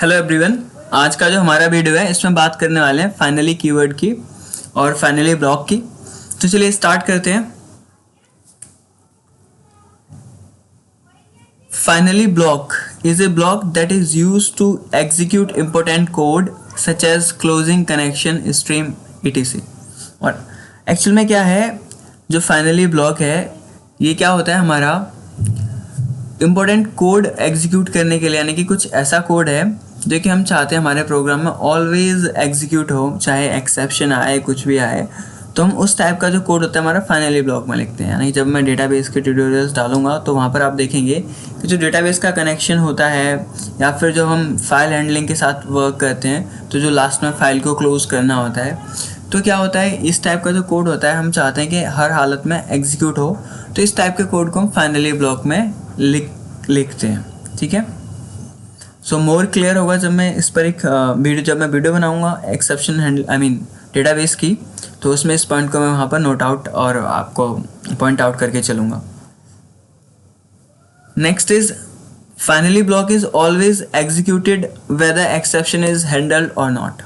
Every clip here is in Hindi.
हेलो एवरीवन, आज का जो हमारा वीडियो है इसमें बात करने वाले हैं फाइनली कीवर्ड की और फाइनली ब्लॉक की। तो चलिए स्टार्ट करते हैं। Finally block is a block that is used to execute important code such as closing, connection, stream, etc। और एक्चुअल में क्या है, जो फाइनली ब्लॉक है ये क्या होता है, हमारा इम्पोर्टेंट कोड एग्जीक्यूट करने के लिए, यानी कि कुछ ऐसा कोड है जो कि हम चाहते हैं हमारे प्रोग्राम में ऑलवेज एग्जीक्यूट हो, चाहे एक्सेप्शन आए, कुछ भी आए, तो हम उस टाइप का जो कोड होता है हमारा फाइनली ब्लॉक में लिखते हैं। यानी जब मैं डेटाबेस के ट्यूटोरियल्स डालूंगा तो वहाँ पर आप देखेंगे कि जो डेटाबेस का कनेक्शन होता है या फिर जो हम फाइल हैंडलिंग के साथ वर्क करते हैं, तो जो लास्ट में फाइल को क्लोज करना होता है, तो क्या होता है, इस टाइप का जो कोड होता है हम चाहते हैं कि हर हालत में एग्जीक्यूट हो, तो इस टाइप के कोड को हम फाइनली ब्लॉक में लिखते हैं। ठीक है, सो मोर क्लियर होगा जब मैं इस पर एक वीडियो बनाऊंगा एक्सेप्शन हैंडल डेटाबेस की, तो उसमें इस पॉइंट को मैं वहाँ पर नोट आउट और आपको पॉइंट आउट करके चलूँगा। Next is finally block is always executed whether exception is handled और नॉट।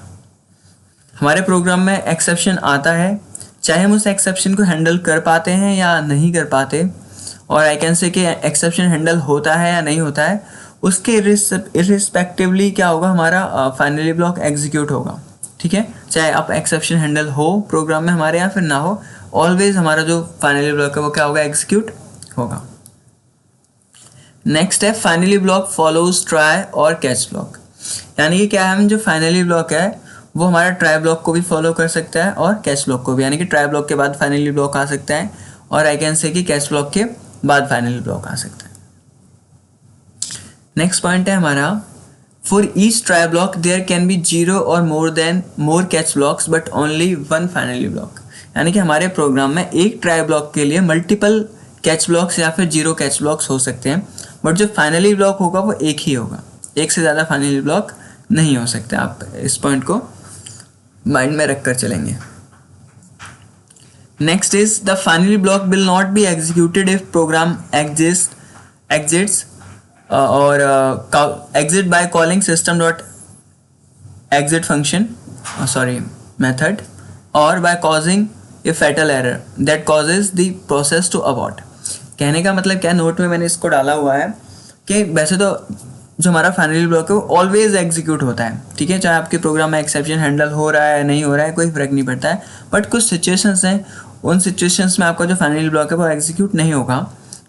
हमारे प्रोग्राम में एक्सेप्शन आता है, चाहे हम उस एक्सेप्शन को हैंडल कर पाते हैं या नहीं कर पाते, और आई कैन से कि एक्सेप्शन हैंडल होता है या नहीं होता है, उसके इरिस्पेक्टिवली क्या होगा, हमारा फाइनली ब्लॉक एग्जीक्यूट होगा। ठीक है, चाहे आप एक्सेप्शन हैंडल हो प्रोग्राम में हमारे या फिर ना हो, ऑलवेज हमारा जो फाइनली ब्लॉक है वो क्या होगा, एग्जीक्यूट होगा। नेक्स्ट है फाइनली ब्लॉक फॉलोज ट्राई और कैच ब्लॉक। यानी कि क्या है, हम जो फाइनली ब्लॉक है वो हमारा ट्राई ब्लॉक को भी फॉलो कर सकता है और कैच ब्लॉक को भी। यानी कि ट्राई ब्लॉक के बाद फाइनली ब्लॉक आ सकता है और आई कैन से कि कैच ब्लॉक के बाद फाइनली ब्लॉक आ सकता है। नेक्स्ट पॉइंट है हमारा, for each try block there can be 0 or more catch blocks but only 1 finally block. यानी कि हमारे प्रोग्राम में एक ट्राई ब्लॉक के लिए मल्टीपल कैच ब्लॉक्स या फिर 0 कैच ब्लॉक्स हो सकते हैं, बट जो फाइनली ब्लॉक होगा वो एक ही होगा, एक से ज़्यादा फाइनली ब्लॉक नहीं हो सकते। आप इस पॉइंट को माइंड में रख कर चलेंगे। Next is the finally block will not be executed if program exits exit by calling system.exit function method or by causing a fatal error that causes the process to abort। कहने का मतलब क्या, नोट में मैंने इसको डाला हुआ है कि वैसे तो जो हमारा फाइनली ब्लॉक है वो ऑलवेज एग्जीक्यूट होता है। ठीक है, चाहे आपके प्रोग्राम में एक्सेप्शन हैंडल हो रहा है नहीं हो रहा है, कोई फर्क नहीं पड़ता है, बट कुछ सिचुएशंस हैं, उन सिचुएशंस में आपका जो फाइनली ब्लॉक है वो एग्जीक्यूट नहीं होगा।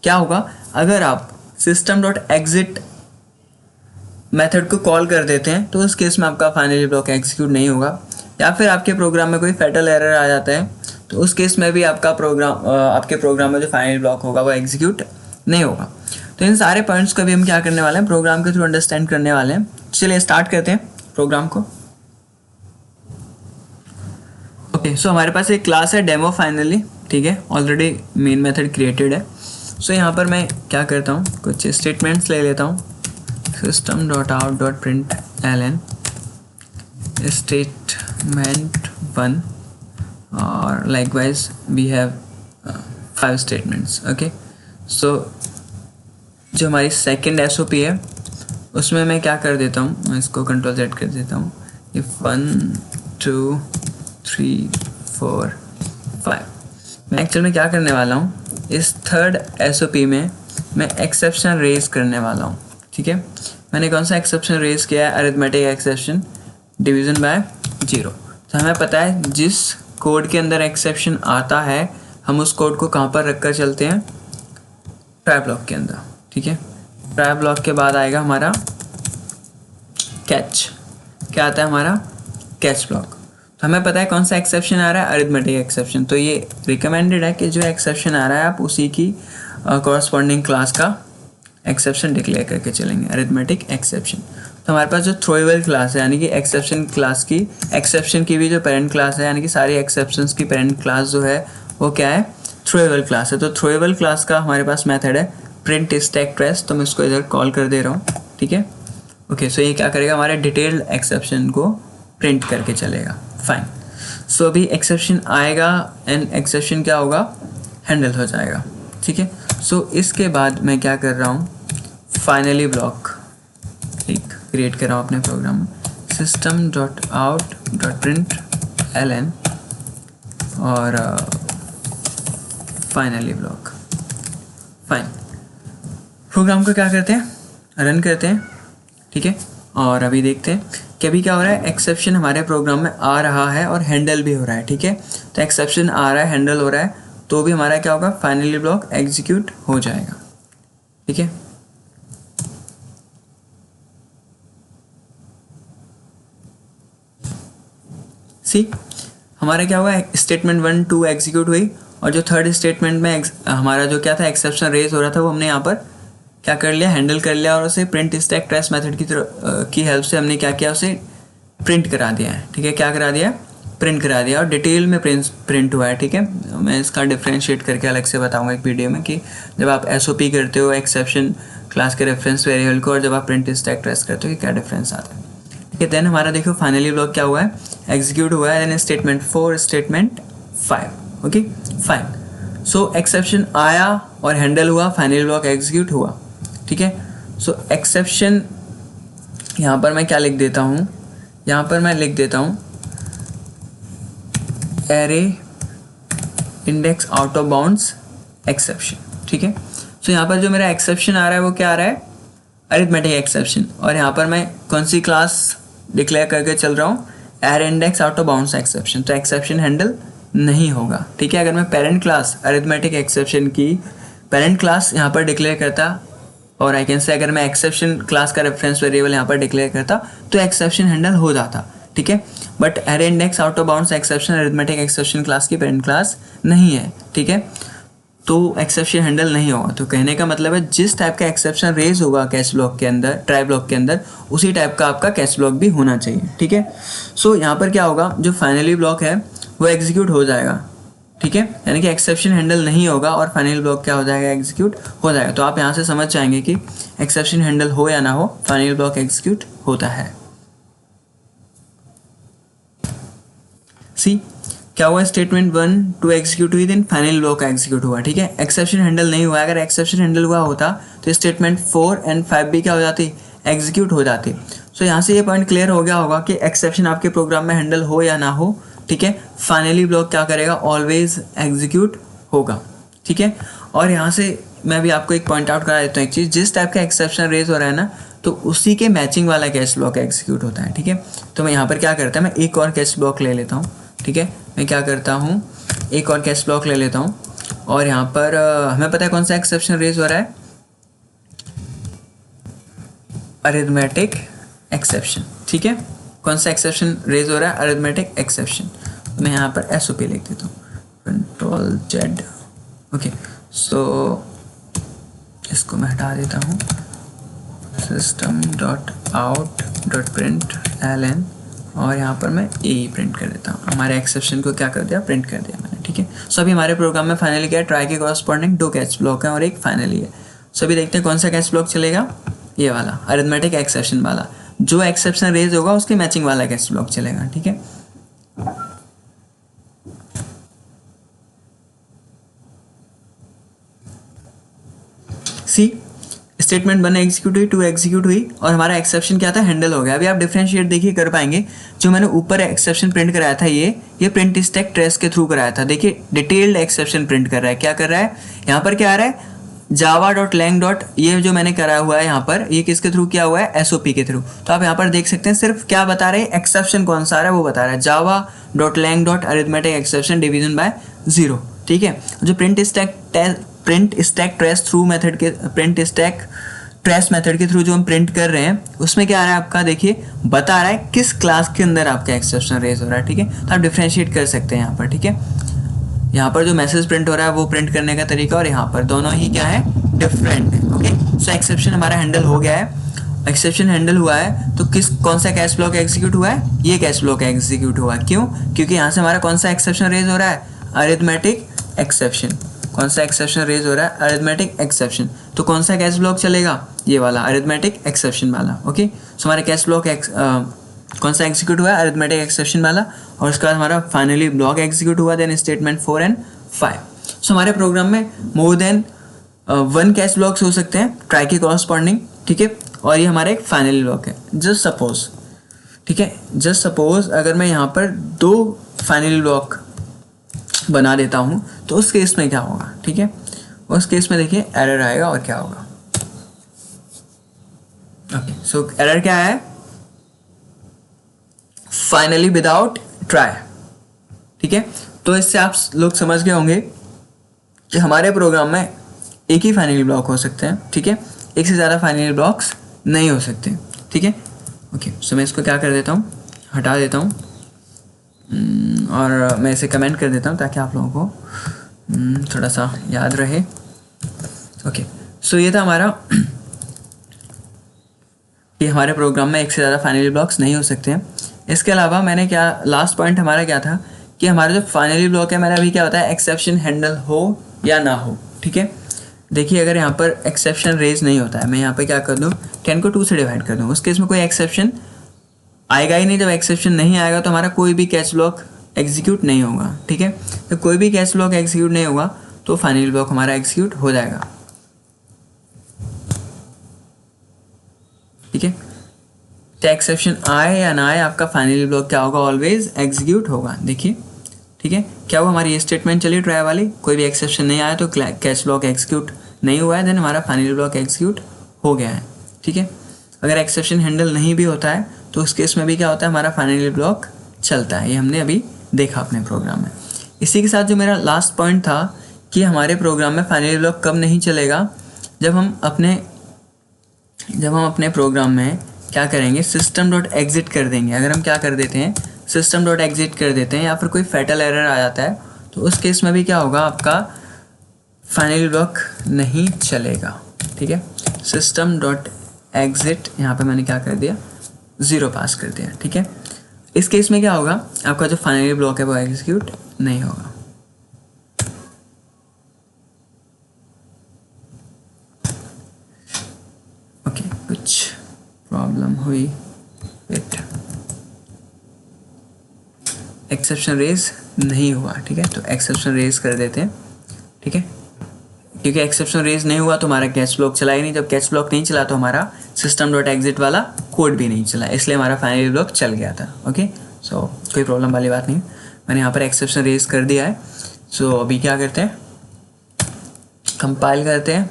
क्या होगा, अगर आप system.exit मेथड को कॉल कर देते हैं तो उस केस में आपका फाइनली ब्लॉक एग्जीक्यूट नहीं होगा, या फिर आपके प्रोग्राम में कोई फैटल एरर आ जाता है तो उस केस में भी आपके प्रोग्राम में जो फाइनली ब्लॉक होगा वो एग्जीक्यूट नहीं होगा। तो इन सारे पॉइंट्स को भी हम क्या करने वाले हैं, प्रोग्राम के थ्रू अंडरस्टैंड करने वाले हैं। चलिए स्टार्ट करते हैं प्रोग्राम को। ओके, सो हमारे पास एक क्लास है डेमो फाइनली। ठीक है, ऑलरेडी मेन मेथड क्रिएटेड है। सो यहाँ पर मैं क्या करता हूँ, कुछ स्टेटमेंट्स ले लेता हूँ, system.out.println स्टेटमेंट 1 और likewise we have 5 statements. Okay, so जो हमारी सेकेंड SOP है उसमें मैं क्या कर देता हूँ, मैं इसको Ctrl+Z कर देता हूँ, इफ 1 2 3 4 5। मैं एक्चुअल में क्या करने वाला हूँ, इस थर्ड SOP में मैं एक्सेप्शन रेज करने वाला हूँ। ठीक है, मैंने कौन सा एक्सेप्शन रेज किया है, अरिथमेटिक एक्सेप्शन डिवीजन बाय 0। तो हमें पता है जिस कोड के अंदर एक्सेप्शन आता है हम उस कोड को कहाँ पर रख कर चलते हैं, ट्राई ब्लॉक के अंदर। ठीक है, ट्राई ब्लॉक के बाद आएगा हमारा कैच। क्या आता है हमारा, कैच ब्लॉक। तो हमें पता है कौन सा एक्सेप्शन आ रहा है, अरिथमेटिक एक्सेप्शन। तो ये रिकमेंडेड है कि जो एक्सेप्शन आ रहा है आप उसी की कॉरस्पॉन्डिंग क्लास का एक्सेप्शन डिक्लेयर करके चलेंगे, अरिथमेटिक एक्सेप्शन। तो हमारे पास जो थ्रोएबल क्लास है, यानी कि एक्सेप्शन क्लास की, एक्सेप्शन की भी जो पेरेंट क्लास है, यानी कि सारी एक्सेप्शंस की पेरेंट क्लास जो है वो क्या है, थ्रोएबल क्लास है। तो थ्रोएबल क्लास का हमारे पास मेथड है प्रिंट स्टैक ट्रेस, तो मैं इसको इधर कॉल कर दे रहा हूँ। ठीक है, ओके, सो ये क्या करेगा, हमारे डिटेल्ड एक्सेप्शन को प्रिंट करके चलेगा। फाइन, सो अभी एक्सेप्शन आएगा एंड एक्सेप्शन क्या होगा, हैंडल हो जाएगा। ठीक है, सो इसके बाद मैं क्या कर रहा हूँ, फाइनली ब्लॉक एक क्रिएट कर रहा हूँ अपने प्रोग्राम में, system.out.println और फाइनली ब्लॉक। फाइन, प्रोग्राम को क्या करते हैं, रन करते हैं, ठीक है। और अभी देखते हैं कि अभी क्या हो रहा है, एक्सेप्शन हमारे प्रोग्राम में आ रहा है और हैंडल भी हो रहा है, ठीक है। तो एक्सेप्शन आ रहा है, हैंडल हो रहा है, तो भी हमारा क्या होगा, फाइनली ब्लॉक एग्जीक्यूट हो जाएगा, ठीक है। सी हमारा क्या हुआ, स्टेटमेंट 1 2 एग्जीक्यूट हुई, और जो थर्ड स्टेटमेंट में हमारा जो क्या था, एक्सेप्शन रेज हो रहा था, वो हमने यहाँ पर क्या कर लिया, हैंडल कर लिया, और उसे प्रिंट स्टैक ट्रेस मेथड की हेल्प से हमने क्या किया, उसे प्रिंट करा दिया है, ठीक है। क्या करा दिया, प्रिंट करा दिया, और डिटेल में प्रिंट हुआ है, ठीक है। मैं इसका डिफ्रेंशिएट करके अलग से बताऊंगा एक वीडियो में कि जब आप SOP करते हो एक्सेप्शन क्लास के रेफरेंस वेरिएबल को, और जब आप प्रिंट स्टैक ट्रेस करते हो, क्या डिफरेंस आता है, ठीक है। देन हमारा देखो फाइनली ब्लॉक क्या हुआ है, एग्जीक्यूट हुआ है, then statement 4 statement 5, okay fine. So exception आया और हैंडल हुआ, फाइनली ब्लॉक एग्जीक्यूट हुआ, ठीक है। सो एक्सेप्शन यहाँ पर मैं क्या लिख देता हूँ, यहाँ पर मैं लिख देता हूँ array index out of bounds exception, ठीक है। सो यहाँ पर जो मेरा एक्सेप्शन आ रहा है वो क्या आ रहा है, अरिथमेटिक एक्सेप्शन, और यहाँ पर मैं कौन सी क्लास डिक्लेयर करके चल रहा हूँ, array index out of bounds exception, तो एक्सेप्शन हैंडल नहीं होगा, ठीक है। अगर मैं पेरेंट क्लास अरिथमेटिक एक्सेप्शन की पेरेंट क्लास यहाँ पर डिक्लेयर करता, और आई कैन से अगर मैं एक्सेप्शन क्लास का रेफरेंस वेरिएबल यहाँ पर डिक्लेयर करता, तो एक्सेप्शन हैंडल हो जाता, ठीक है। But array index out of bounds exception arithmetic exception class की पेरेंट क्लास नहीं है, ठीक है, तो एक्सेप्शन हैंडल नहीं होगा। तो कहने का मतलब है जिस टाइप का एक्सेप्शन रेज होगा कैश ब्लॉक के अंदर, ट्राई ब्लॉक के अंदर, उसी टाइप का आपका कैश ब्लॉक भी होना चाहिए, ठीक है। सो यहाँ पर क्या होगा, जो फाइनली ब्लॉक है वो एग्जीक्यूट हो जाएगा, ठीक है, यानी कि एक्सेप्शन हैंडल नहीं होगा और फाइनल ब्लॉक क्या हो जाएगा, एग्जीक्यूट हो जाएगा। तो आप यहाँ से समझ जाएंगे कि एक्सेप्शन हैंडल हो या ना हो, फाइनल ब्लॉक एग्जीक्यूट होता है। सी क्या हुआ, स्टेटमेंट 1 2 एग्जीक्यूट हुई, देन फाइनल ब्लॉक एग्जीक्यूट हुआ, ठीक है। एक्सेप्शन हैंडल नहीं हुआ, अगर एक्सेप्शन हैंडल हुआ होता तो स्टेटमेंट 4 और 5 भी क्या हो जाती, एग्जीक्यूट हो जाती। सो यहाँ से ये पॉइंट क्लियर हो गया होगा कि एक्सेप्शन आपके प्रोग्राम में हैंडल हो या ना हो, ठीक है, फाइनली ब्लॉक क्या करेगा, ऑलवेज एग्जीक्यूट होगा, ठीक है। और यहाँ से मैं भी आपको एक पॉइंट आउट करा देता हूँ एक चीज़, जिस टाइप का एक्सेप्शन रेज हो रहा है ना, तो उसी के मैचिंग वाला कैश ब्लॉक एग्जीक्यूट होता है, ठीक है। तो मैं यहाँ पर क्या करता है, मैं एक और कैश ब्लॉक ले लेता हूँ, ठीक है। मैं क्या करता हूँ, एक और कैश ब्लॉक ले लेता हूँ, और यहाँ पर हमें पता है कौन सा एक्सेप्शन रेज हो रहा है, अरिथमेटिक एक्सेप्शन, ठीक है। कौन सा एक्सेप्शन रेज हो रहा है, अरिथमेटिक एक्सेप्शन। मैं यहाँ पर SOP लिख देता हूँ, Ctrl+Z, ओके। सो इसको मैं हटा देता हूँ, system.out.println, और यहाँ पर मैं A प्रिंट कर देता हूँ। हमारे एक्सेप्शन को क्या कर दिया, प्रिंट कर दिया मैंने, ठीक है। सो अभी हमारे प्रोग्राम में फाइनली क्या है, ट्राई के कॉरस्पॉन्डिंग 2 कैश ब्लॉक है और एक फाइनली है। सो अभी देखते हैं कौन सा कैश ब्लॉक चलेगा, ये वाला अरिथमेटिक एक्सेप्शन वाला, जो एक्सेप्शन रेज होगा उसके मैचिंग वाला कैश ब्लॉक चलेगा, ठीक है। सी स्टेटमेंट 1 एग्जीक्यूट हुई, 2 एग्जीक्यूट हुई, और हमारा एक्सेप्शन क्या था, हैंडल हो गया। अभी आप डिफरेंशिएट देखिए कर पाएंगे, जो मैंने ऊपर एक्सेप्शन प्रिंट कराया था, ये प्रिंट स्टैक ट्रेस के थ्रू कराया था। देखिए डिटेल्ड एक्सेप्शन प्रिंट कर रहा है, क्या कर रहा है, यहाँ पर क्या आ रहा है, java.lang. ये जो मैंने कराया हुआ है यहाँ पर, ये किसके थ्रू किया हुआ है, SOP के थ्रू। तो आप यहाँ पर देख सकते हैं सिर्फ क्या बता रहे हैं, एक्सेप्शन कौन सा आ रहा है वो बता रहा है, java.lang. Arithmetic exception division bye 0, ठीक है। जो print stack trace through method के, प्रिंट स्टैक ट्रेस मेथड के थ्रू जो हम प्रिंट कर रहे हैं, उसमें क्या आ रहा है आपका, देखिए बता रहा है किस क्लास के अंदर आपका एक्सेप्शन रेज हो रहा है, ठीक है। तो आप डिफरेंशिएट कर सकते हैं यहाँ पर, ठीक है। यहाँ पर जो मैसेज प्रिंट हो रहा है वो प्रिंट करने का तरीका, और यहाँ पर दोनों ही क्या है, डिफरेंट है, ओके। सो एक्सेप्शन हमारा हैंडल हो गया है, एक्सेप्शन हैंडल हुआ है, तो कौन सा कैश ब्लॉक एग्जीक्यूट हुआ है, ये कैश ब्लॉक एग्जीक्यूट हुआ है। क्यों, क्योंकि यहाँ से हमारा कौन सा एक्सेप्शन रेज हो रहा है, अरिथमेटिक एक्सेप्शन। कौन सा एक्सेप्शन रेज हो रहा है, अरिथमेटिक एक्सेप्शन। तो कौन सा कैश ब्लॉक चलेगा, ये वाला अरिथमेटिक एक्सेप्शन वाला, ओके। सो हमारे कैश ब्लॉक कौन सा एग्जीक्यूट हुआ है, अरिथमेटिक एक्सेप्शन वाला, और उसके बाद हमारा फाइनली ब्लॉक एग्जीक्यूट हुआ, देन स्टेटमेंट 4 और 5। सो हमारे प्रोग्राम में मोर देन 1 कैश ब्लॉक्स हो सकते हैं ट्राई के कॉरस्पॉन्डिंग, ठीक है। और ये हमारा एक फाइनली ब्लॉक है। जस्ट सपोज, ठीक है, जस्ट सपोज अगर मैं यहाँ पर 2 फाइनली ब्लॉक बना देता हूँ तो उस केस में क्या होगा, ठीक है, उस केस में देखिए एरर आएगा और क्या होगा। ओके, सो एरर क्या है, फाइनली विदाउट ट्राई, ठीक है। तो इससे आप लोग समझ गए होंगे कि हमारे प्रोग्राम में एक ही फाइनली ब्लॉक हो सकते हैं, ठीक है, एक से ज़्यादा फाइनली ब्लॉक्स नहीं हो सकते, ठीक है। ओके, सो मैं इसको क्या कर देता हूँ, हटा देता हूँ और मैं इसे कमेंट कर देता हूँ ताकि आप लोगों को थोड़ा सा याद रहे। ओके, सो ये था हमारा कि हमारे प्रोग्राम में एक से ज़्यादा फाइनली ब्लॉक्स नहीं हो सकते हैं। इसके अलावा मैंने क्या, लास्ट पॉइंट हमारा क्या था कि हमारा जो फाइनली ब्लॉक है मैंने अभी क्या बताया, एक्सेप्शन हैंडल हो या ना हो, ठीक है। देखिए अगर यहाँ पर एक्सेप्शन रेज नहीं होता है, मैं यहाँ पर क्या कर दूँ, 10 को 2 से डिवाइड कर दूँ, उस केस में कोई एक्सेप्शन आएगा ही नहीं। जब एक्सेप्शन नहीं आएगा तो हमारा कोई भी कैच ब्लॉक एग्जीक्यूट नहीं होगा, ठीक है। तो कोई भी कैच ब्लॉक एग्जीक्यूट नहीं होगा तो फाइनली ब्लॉक हमारा एग्जीक्यूट हो जाएगा, ठीक है। तो एक्सेप्शन आए या ना आए आपका फाइनली ब्लॉक क्या होगा, ऑलवेज एग्जीक्यूट होगा। देखिए, ठीक है, क्या वो हमारी ये स्टेटमेंट चली ट्राई वाली, कोई भी एक्सेप्शन नहीं आया तो कैच ब्लॉक एग्जीक्यूट नहीं हुआ है, देन हमारा फाइनली ब्लॉक एग्जीक्यूट हो गया है, ठीक है। अगर एक्सेप्शन हैंडल नहीं भी होता है तो उस केस में भी क्या होता है, हमारा फाइनली ब्लॉक चलता है। ये हमने अभी देखा अपने प्रोग्राम में। इसी के साथ जो मेरा लास्ट पॉइंट था कि हमारे प्रोग्राम में फाइनली ब्लॉक कब नहीं चलेगा, जब हम अपने प्रोग्राम में क्या करेंगे, सिस्टम डॉट एग्जिट कर देंगे। अगर हम क्या कर देते हैं, सिस्टम डॉट एग्जिट कर देते हैं या फिर कोई फैटल एरर आ जाता है तो उस केस में भी क्या होगा, आपका फाइनली ब्लॉक नहीं चलेगा, ठीक है। सिस्टम डॉट एग्जिट यहाँ पे मैंने क्या कर दिया, 0 पास कर दिया, ठीक है। इस केस में क्या होगा, आपका जो फाइनली ब्लॉक है वो एग्जीक्यूट नहीं होगा। ओके, कुछ प्रॉब्लम हुई, वेट, एक्सेप्शन रेज नहीं हुआ, ठीक है, तो एक्सेप्शन रेज कर देते हैं, ठीक है, क्योंकि एक्सेप्शन रेज नहीं हुआ तो हमारा कैच ब्लॉक चला ही नहीं। जब कैच ब्लॉक नहीं चला तो हमारा सिस्टम डॉट एग्जिट वाला कोड भी नहीं चला, इसलिए हमारा फाइनली ब्लॉक चल गया था। ओके, सो कोई प्रॉब्लम वाली बात नहीं, मैंने यहाँ पर एक्सेप्शन रेज कर दिया है। सो अभी क्या करते हैं, कंपाइल करते हैं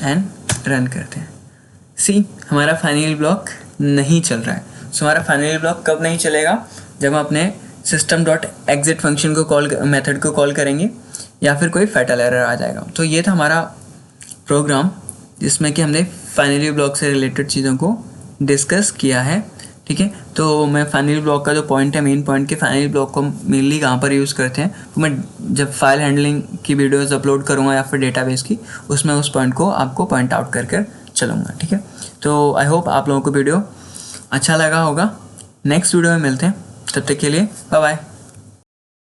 एंड रन करते हैं। सी, हमारा फाइनली ब्लॉक नहीं चल रहा है। सो हमारा फाइनली ब्लॉक कब नहीं चलेगा, जब हम अपने सिस्टम डॉट एग्जिट फंक्शन को मेथड को कॉल करेंगे या फिर कोई फैटल एरर आ जाएगा। तो ये था हमारा प्रोग्राम जिसमें कि हमने फाइनली ब्लॉक से रिलेटेड चीज़ों को डिस्कस किया है, ठीक है। तो मैं फाइनली ब्लॉक का जो पॉइंट है, मेन पॉइंट के फाइनली ब्लॉक को मेनली कहाँ पर यूज़ करते हैं, तो मैं जब फाइल हैंडलिंग की वीडियोज़ अपलोड करूँगा या फिर डेटाबेस की, उसमें उस पॉइंट को आपको पॉइंट आउट कर चलूँगा, ठीक है। तो आई होप आप लोगों को वीडियो अच्छा लगा होगा। नेक्स्ट वीडियो में मिलते हैं, तब तक के लिए बाय बाय।